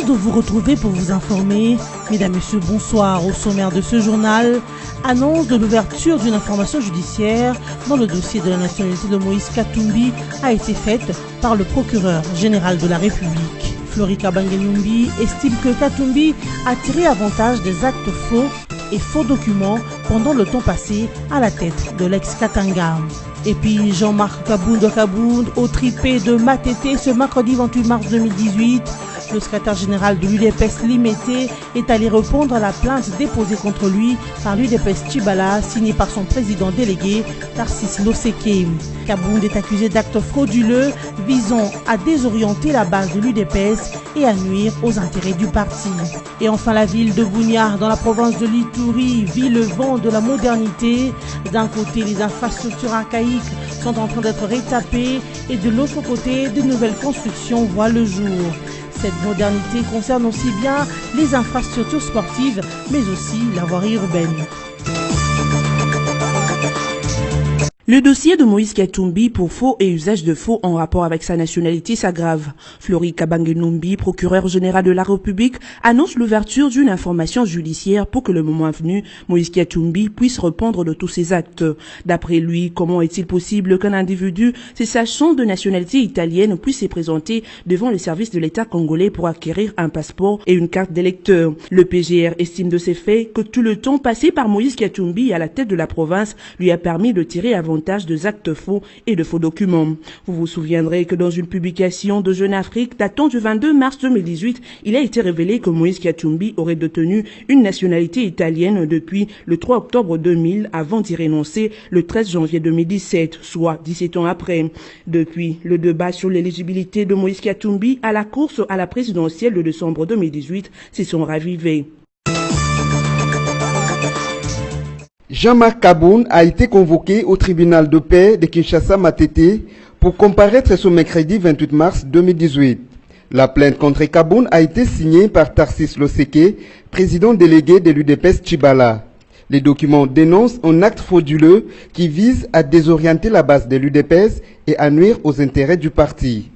de vous retrouver pour vous informer. Mesdames, Messieurs, bonsoir. Au sommaire de ce journal, annonce de l'ouverture d'une information judiciaire dans le dossier de la nationalité de Moïse Katumbi a été faite par le procureur général de la République. Florika Bangenumbi estime que Katumbi a tiré avantage des actes faux et faux documents pendant le temps passé à la tête de l'ex-Katanga. Et puis Jean-Marc Kabound au tripé de Matete ce mercredi 28 mars 2018. Le secrétaire général de l'UDPS Limité est allé répondre à la plainte déposée contre lui par l'UDPS Tchibala, signée par son président délégué, Tarsis Loseke. Kabound est accusé d'actes frauduleux visant à désorienter la base de l'UDPS et à nuire aux intérêts du parti. Et enfin, la ville de Bunia, dans la province de l'Ituri, vit le vent de la modernité. D'un côté, les infrastructures archaïques sont en train d'être rétapées et de l'autre côté, de nouvelles constructions voient le jour. Cette modernité concerne aussi bien les infrastructures sportives, mais aussi la voirie urbaine. Le dossier de Moïse Katumbi pour faux et usage de faux en rapport avec sa nationalité s'aggrave. Florika Bangenumbi, procureur général de la République, annonce l'ouverture d'une information judiciaire pour que le moment venu, Moïse Katumbi puisse répondre de tous ses actes. D'après lui, comment est-il possible qu'un individu se sachant de nationalité italienne puisse se présenter devant les services de l'État congolais pour acquérir un passeport et une carte d'électeur? Le PGR estime de ces faits que tout le temps passé par Moïse Katumbi à la tête de la province lui a permis de tirer avantage des actes faux et de faux documents. Vous vous souviendrez que dans une publication de Jeune Afrique datant du 22 mars 2018, il a été révélé que Moïse Katumbi aurait détenu une nationalité italienne depuis le 3 octobre 2000 avant d'y renoncer le 13 janvier 2017, soit 17 ans après. Depuis, le débat sur l'éligibilité de Moïse Katumbi à la course à la présidentielle de décembre 2018 s'y sont ravivés. Jean-Marc Kabound a été convoqué au tribunal de paix de Kinshasa-Matete pour comparaître ce mercredi 28 mars 2018. La plainte contre Kabound a été signée par Tarsis Loseke, président délégué de l'UDPS Tchibala. Les documents dénoncent un acte frauduleux qui vise à désorienter la base de l'UDPS et à nuire aux intérêts du parti.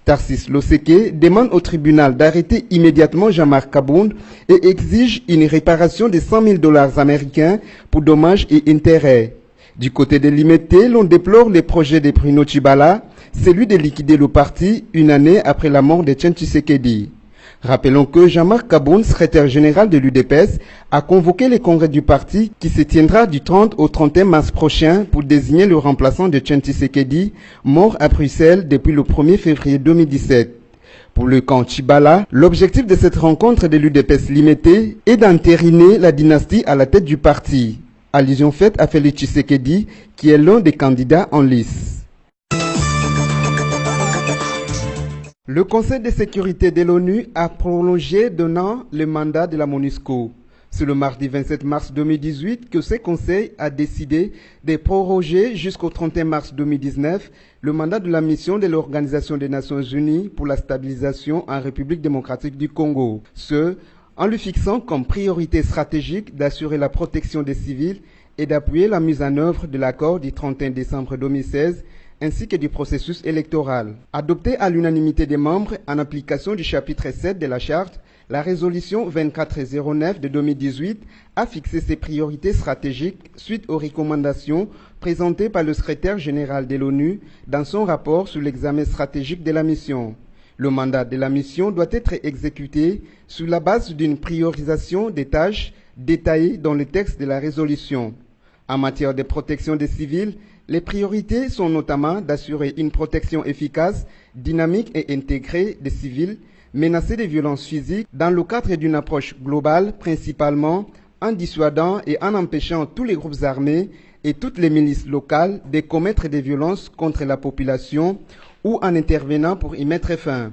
Tarsis Loseke demande au tribunal d'arrêter immédiatement Jean-Marc Kabound et exige une réparation de 100 000 $ américains pour dommages et intérêts. Du côté de Limité, l'on déplore les projets de Bruno Tchibala, celui de liquider le parti une année après la mort de Etienne Tshisekedi. Rappelons que Jean-Marc Kabound, secrétaire général de l'UDPS, a convoqué le congrès du parti qui se tiendra du 30 au 31 mars prochain pour désigner le remplaçant de Etienne Tshisekedi, mort à Bruxelles depuis le 1er février 2017. Pour le camp Tchibala, l'objectif de cette rencontre de l'UDPS Limité est d'entériner la dynastie à la tête du parti. Allusion faite à Félix Tshisekedi, qui est l'un des candidats en lice. Le Conseil de sécurité de l'ONU a prolongé d'un an le mandat de la MONUSCO. C'est le mardi 27 mars 2018 que ce Conseil a décidé de proroger jusqu'au 31 mars 2019 le mandat de la mission de l'Organisation des Nations Unies pour la stabilisation en République démocratique du Congo. Ce, en lui fixant comme priorité stratégique d'assurer la protection des civils et d'appuyer la mise en œuvre de l'accord du 31 décembre 2016 ainsi que du processus électoral. Adopté à l'unanimité des membres en application du chapitre 7 de la Charte, la résolution 2409 de 2018 a fixé ses priorités stratégiques suite aux recommandations présentées par le secrétaire général de l'ONU dans son rapport sur l'examen stratégique de la mission. Le mandat de la mission doit être exécuté sur la base d'une priorisation des tâches détaillées dans le texte de la résolution. En matière de protection des civils, les priorités sont notamment d'assurer une protection efficace, dynamique et intégrée des civils menacés de violences physiques dans le cadre d'une approche globale, principalement en dissuadant et en empêchant tous les groupes armés et toutes les milices locales de commettre des violences contre la population ou en intervenant pour y mettre fin.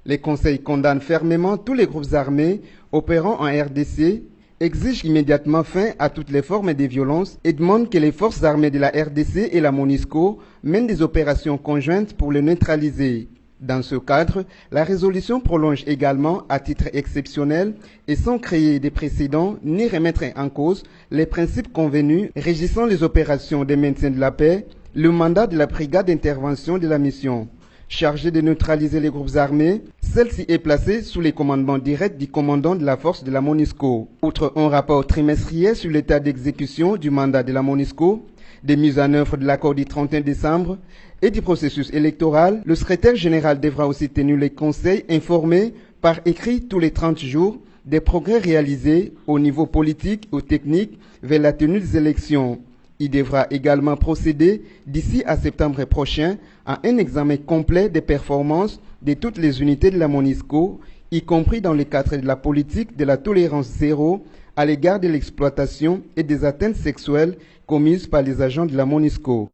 Les conseils condamnent fermement tous les groupes armés opérant en RDC, exige immédiatement fin à toutes les formes de violence et demande que les forces armées de la RDC et la MONUSCO mènent des opérations conjointes pour les neutraliser. Dans ce cadre, la résolution prolonge également, à titre exceptionnel et sans créer des précédents ni remettre en cause les principes convenus régissant les opérations de maintien de la paix, le mandat de la brigade d'intervention de la mission. Chargée de neutraliser les groupes armés, celle-ci est placée sous les commandements directs du commandant de la force de la MONUSCO. Outre un rapport trimestriel sur l'état d'exécution du mandat de la MONUSCO, des mises en œuvre de l'accord du 31 décembre et du processus électoral, le secrétaire général devra aussi tenir les conseils informés par écrit tous les 30 jours des progrès réalisés au niveau politique ou technique vers la tenue des élections. Il devra également procéder d'ici à septembre prochain à un examen complet des performances de toutes les unités de la MONUSCO, y compris dans le cadre de la politique de la tolérance zéro à l'égard de l'exploitation et des atteintes sexuelles commises par les agents de la MONUSCO.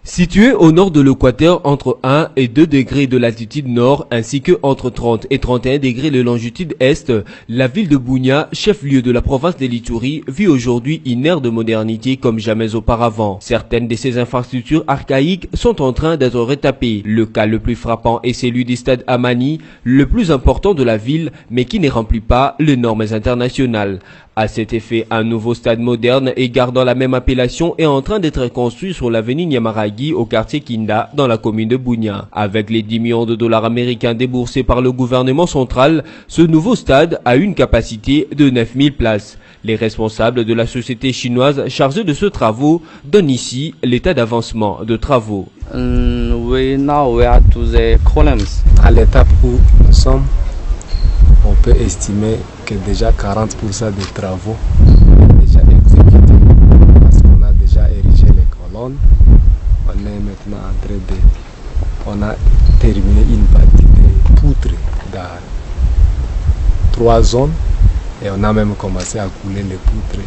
Située au nord de l'équateur entre 1 et 2 degrés de latitude nord ainsi que entre 30 et 31 degrés de longitude est, la ville de Bunia, chef-lieu de la province de l'Ituri, vit aujourd'hui une ère de modernité comme jamais auparavant. Certaines de ses infrastructures archaïques sont en train d'être retapées. Le cas le plus frappant est celui du stade Amani, le plus important de la ville mais qui ne remplit pas les normes internationales. À cet effet, un nouveau stade moderne et gardant la même appellation est en train d'être construit sur l'avenue Nyamaragi au quartier Kinda dans la commune de Bunia. Avec les 10 millions de dollars américains déboursés par le gouvernement central, ce nouveau stade a une capacité de 9000 places. Les responsables de la société chinoise chargée de ce travaux donnent ici l'état d'avancement de travaux. Now we are to the columns. À l'étape où nous sommes, on peut estimer que déjà 40% des travaux sont déjà exécutés parce qu'on a déjà érigé les colonnes. On est maintenant en train de... On a terminé une partie des poutres dans 3 zones et on a même commencé à couler les poutres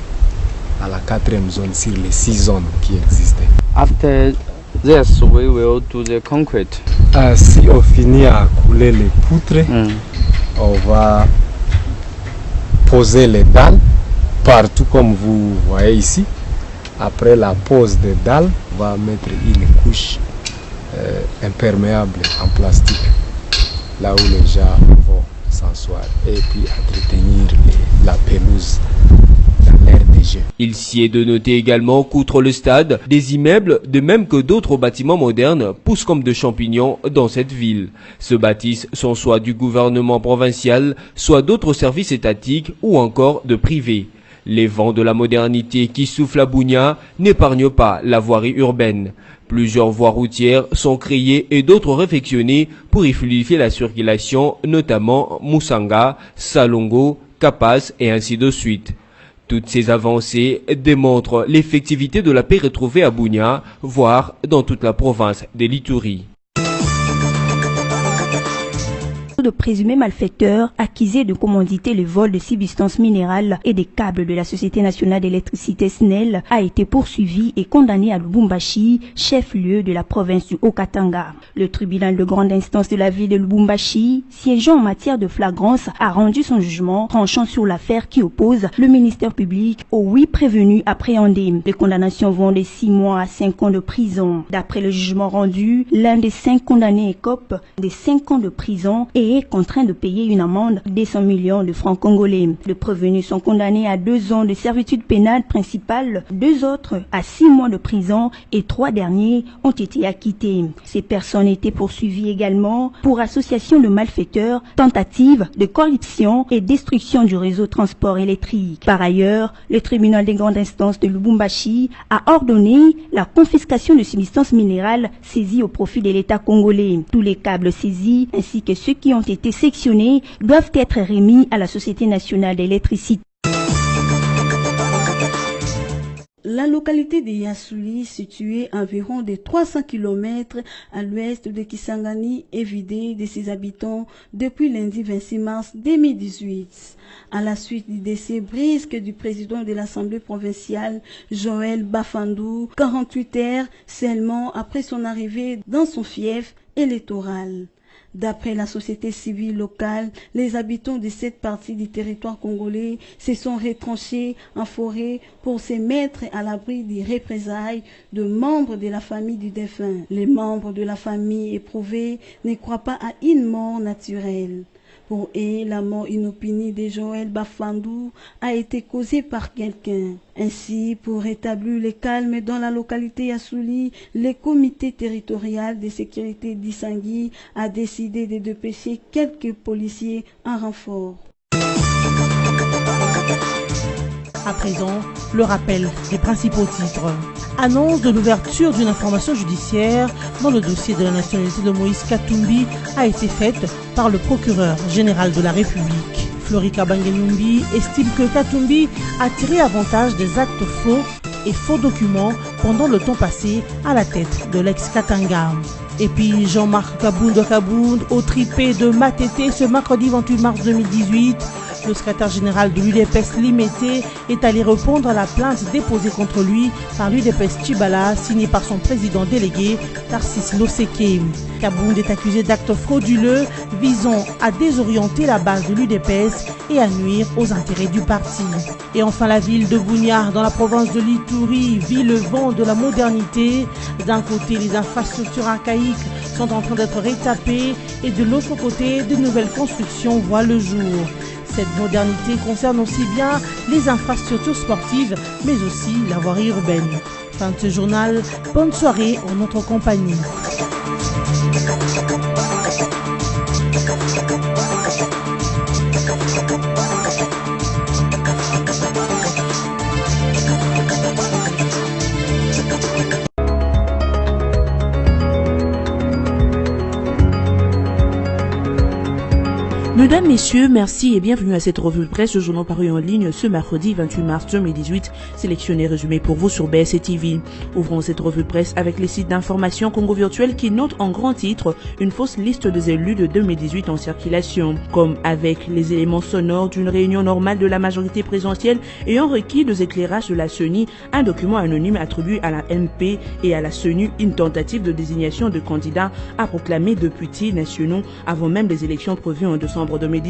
à la 4e zone sur les 6 zones qui existaient. After this, we will do the concrete. Si on finit à couler les poutres, on va poser les dalles partout comme vous voyez ici. Après la pose des dalles, on va mettre une couche imperméable en plastique là où les gens vont s'asseoir et puis entretenir la pelouse dans l'air des jeux. Il s'y est de noter également qu'outre le stade, des immeubles, de même que d'autres bâtiments modernes, poussent comme de champignons dans cette ville. Ce bâtisse sont soit du gouvernement provincial, soit d'autres services étatiques ou encore de privés. Les vents de la modernité qui soufflent à Bunia n'épargnent pas la voirie urbaine. Plusieurs voies routières sont créées et d'autres réfectionnées pour y fluidifier la circulation, notamment Musanga, Salongo, Kapas et ainsi de suite. Toutes ces avancées démontrent l'effectivité de la paix retrouvée à Bunia, voire dans toute la province de l'Ituri. De présumés malfaiteurs accusés de commanditer le vol de substances minérales et des câbles de la Société nationale d'électricité SNEL a été poursuivi et condamné à Lubumbashi, chef-lieu de la province du Haut-Katanga. Le tribunal de grande instance de la ville de Lubumbashi, siégeant en matière de flagrance, a rendu son jugement tranchant sur l'affaire qui oppose le ministère public aux 8 prévenus appréhendés. Les condamnations vont de 6 mois à 5 ans de prison. D'après le jugement rendu, l'un des 5 condamnés écope de 5 ans de prison et est contraint de payer une amende de 100 millions de francs congolais. Les prévenus sont condamnés à 2 ans de servitude pénale principale, 2 autres à 6 mois de prison et 3 derniers ont été acquittés. Ces personnes étaient poursuivies également pour association de malfaiteurs, tentative de corruption et destruction du réseau transport électrique. Par ailleurs, le tribunal des grandes instances de Lubumbashi a ordonné la confiscation de substances minérales saisies au profit de l'État congolais. Tous les câbles saisis ainsi que ceux qui ont été sectionnés doivent être remis à la Société nationale d'électricité. La localité de Yasouli, située à environ de 300 km à l'ouest de Kisangani, est vidée de ses habitants depuis lundi 26 mars 2018. À la suite du décès brusque du président de l'Assemblée provinciale, Joël Bafandou, 48 heures seulement après son arrivée dans son fief électoral. D'après la société civile locale, les habitants de cette partie du territoire congolais se sont retranchés en forêt pour se mettre à l'abri des représailles de membres de la famille du défunt. Les membres de la famille éprouvée ne croient pas à une mort naturelle. Pour eux, la mort inopinie de Joël Bafandou a été causée par quelqu'un. Ainsi, pour rétablir le calme dans la localité Yassouli, le comité territorial de sécurité d'Issangui a décidé de dépêcher quelques policiers en renfort. À présent, le rappel des principaux titres. Annonce de l'ouverture d'une information judiciaire dans le dossier de la nationalité de Moïse Katumbi a été faite par le procureur général de la République. Flori Kabange Numbi estime que Katumbi a tiré avantage des actes faux et faux documents pendant le temps passé à la tête de l'ex-Katanga. Et puis Jean-Marc Kabound au tripé de Matete ce mercredi 28 mars 2018. Le secrétaire général de l'UDPS Limité est allé répondre à la plainte déposée contre lui par l'UDPS Tchibala, signée par son président délégué, Tarsis Loseke. Kabound est accusé d'actes frauduleux visant à désorienter la base de l'UDPS et à nuire aux intérêts du parti. Et enfin, la ville de Bunia, dans la province de l'Ituri, vit le vent de la modernité. D'un côté, les infrastructures archaïques sont en train d'être rétapées et de l'autre côté, de nouvelles constructions voient le jour. Cette modernité concerne aussi bien les infrastructures sportives, mais aussi la voirie urbaine. Fin de ce journal, bonne soirée en notre compagnie. Mesdames, Messieurs, merci et bienvenue à cette revue de presse, le journal paru en ligne ce mercredi 28 mars 2018, sélectionné et résumé pour vous sur BSC TV. Ouvrons cette revue de presse avec les sites d'information Congo Virtuel qui notent en grand titre une fausse liste des élus de 2018 en circulation. Comme avec les éléments sonores d'une réunion normale de la majorité présidentielle ayant requis des éclairages de la CENI, un document anonyme attribué à la MP et à la CENI une tentative de désignation de candidats à proclamer députés nationaux avant même les élections prévues en décembre 2018.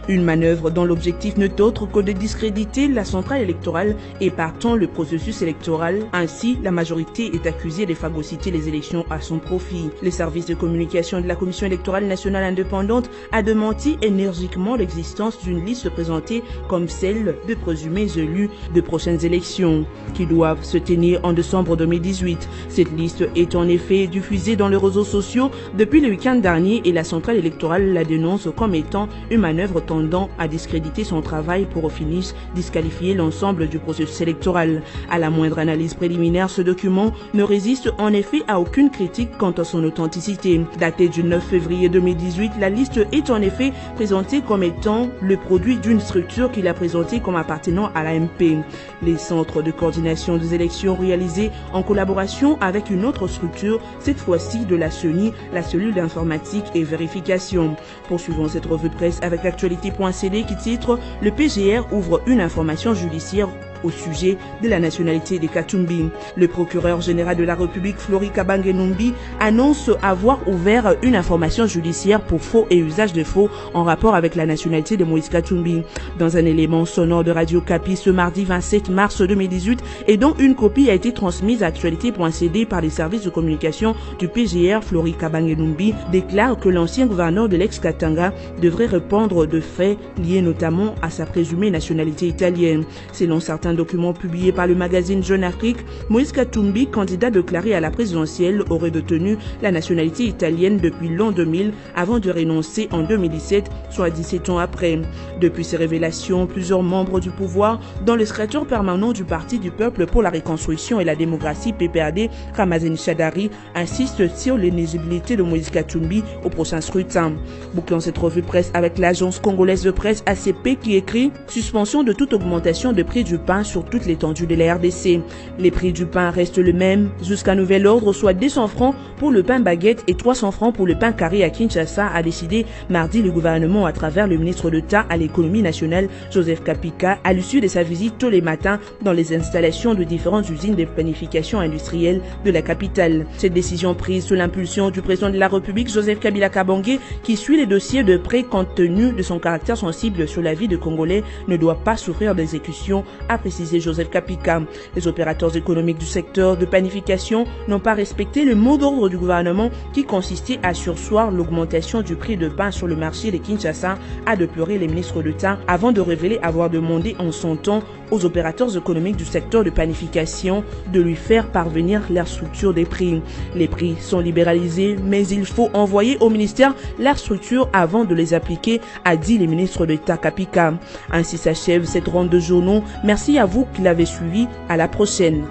Une manœuvre dont l'objectif n'est autre que de discréditer la centrale électorale et partant le processus électoral. Ainsi, la majorité est accusée de phagocyter les élections à son profit. Le service de communication de la Commission électorale nationale indépendante a démenti énergiquement l'existence d'une liste présentée comme celle de présumés élus de prochaines élections qui doivent se tenir en décembre 2018. Cette liste est en effet diffusée dans les réseaux sociaux depuis le week-end dernier et la centrale électorale la dénonce comme étant une manœuvre tendant à discréditer son travail pour au finish disqualifier l'ensemble du processus électoral. À la moindre analyse préliminaire, ce document ne résiste en effet à aucune critique quant à son authenticité. Datée du 9 février 2018, la liste est en effet présentée comme étant le produit d'une structure qu'il a présentée comme appartenant à la MP. Les centres de coordination des élections réalisés en collaboration avec une autre structure, cette fois-ci de la CENI, la cellule d'informatique et vérification. Poursuivons cette revue de presse avec l'actualité.cd qui titre « Le PGR ouvre une information judiciaire au sujet de la nationalité des Katumbi. Le procureur général de la République, Flori Kabange Numbi, annonce avoir ouvert une information judiciaire pour faux et usage de faux en rapport avec la nationalité de Moïse Katumbi. Dans un élément sonore de Radio Kapi ce mardi 27 mars 2018 et dont une copie a été transmise à actualité.cd par les services de communication du PGR, Flori Kabange Numbi déclare que l'ancien gouverneur de l'ex-Katanga devrait répondre de faits liés notamment à sa présumée nationalité italienne. Selon certains documents publiés par le magazine Jeune Afrique, Moïse Katumbi, candidat déclaré à la présidentielle, aurait détenu la nationalité italienne depuis l'an 2000 avant de renoncer en 2017, soit 17 ans après. Depuis ces révélations, plusieurs membres du pouvoir, dont le secrétaire permanent du Parti du Peuple pour la Reconstruction et la Démocratie, PPRD, Ramazani Chadari, insistent sur l'éligibilité de Moïse Katumbi au prochain scrutin. Bouclons cette revue de presse avec l'agence congolaise de presse ACP qui écrit « Suspension de toute augmentation de prix du pain sur toute l'étendue de la RDC. Les prix du pain restent le même jusqu'à nouvel ordre, soit 200 francs pour le pain baguette et 300 francs pour le pain carré à Kinshasa, a décidé mardi le gouvernement à travers le ministre d'État à l'économie nationale, Joseph Kapika, à l'issue de sa visite tous les matins dans les installations de différentes usines de planification industrielle de la capitale. Cette décision prise sous l'impulsion du président de la République, Joseph Kabila Kabange, qui suit les dossiers de près compte tenu de son caractère sensible sur la vie de Congolais, ne doit pas souffrir d'exécution, a précisé Joseph Kapika. Les opérateurs économiques du secteur de panification n'ont pas respecté le mot d'ordre du gouvernement qui consistait à surseoir l'augmentation du prix de pain sur le marché de Kinshasa, a déploré les ministres d'État avant de révéler avoir demandé en son temps aux opérateurs économiques du secteur de panification de lui faire parvenir leur structure des prix. Les prix sont libéralisés, mais il faut envoyer au ministère leur structure avant de les appliquer, a dit le ministre d'État Kapika. Ainsi s'achève cette ronde de journaux. Merci à vous qui l'avez suivi. À la prochaine.